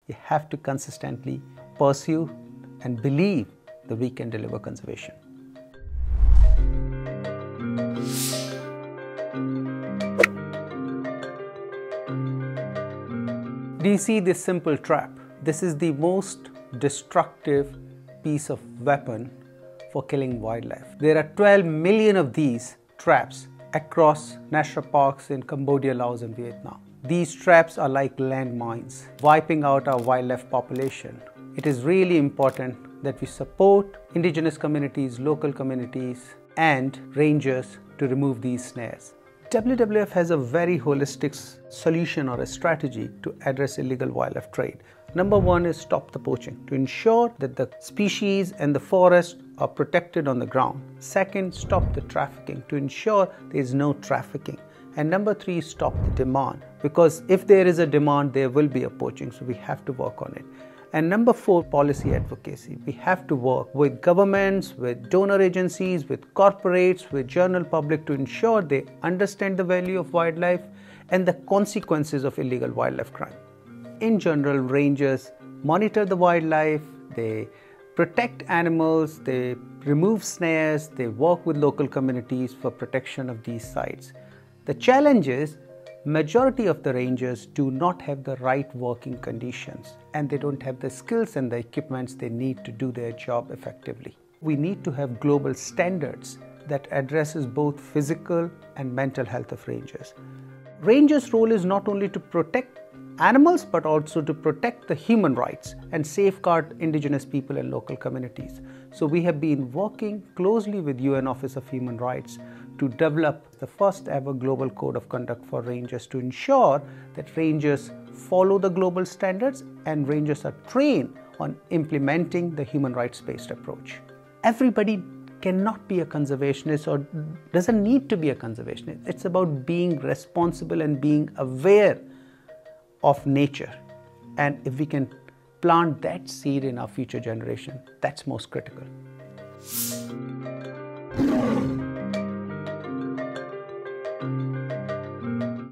You have to consistently pursue and believe that we can deliver conservation. Do you see this simple trap? This is the most destructive piece of weapon for killing wildlife. There are 12 million of these traps across national parks in Cambodia, Laos and Vietnam. These traps are like landmines, wiping out our wildlife population. It is really important that we support indigenous communities, local communities and rangers to remove these snares. WWF has a very holistic solution or a strategy to address illegal wildlife trade. Number one is stop the poaching, to ensure that the species and the forest are protected on the ground. Second, stop the trafficking, to ensure there is no trafficking. And number three, stop the demand, because if there is a demand, there will be a poaching, so we have to work on it. And number four, policy advocacy. We have to work with governments, with donor agencies, with corporates, with general public to ensure they understand the value of wildlife and the consequences of illegal wildlife crime. In general, rangers monitor the wildlife, they protect animals, they remove snares, they work with local communities for protection of these sites. The challenge is, majority of the rangers do not have the right working conditions and they don't have the skills and the equipments they need to do their job effectively. We need to have global standards that addresses both physical and mental health of rangers. Rangers' role is not only to protect animals but also to protect the human rights and safeguard indigenous people and local communities. So we have been working closely with UN Office of Human Rights to develop the first ever global code of conduct for rangers to ensure that rangers follow the global standards and rangers are trained on implementing the human rights-based approach. Everybody cannot be a conservationist or doesn't need to be a conservationist. It's about being responsible and being aware of nature. And if we can plant that seed in our future generation, that's most critical.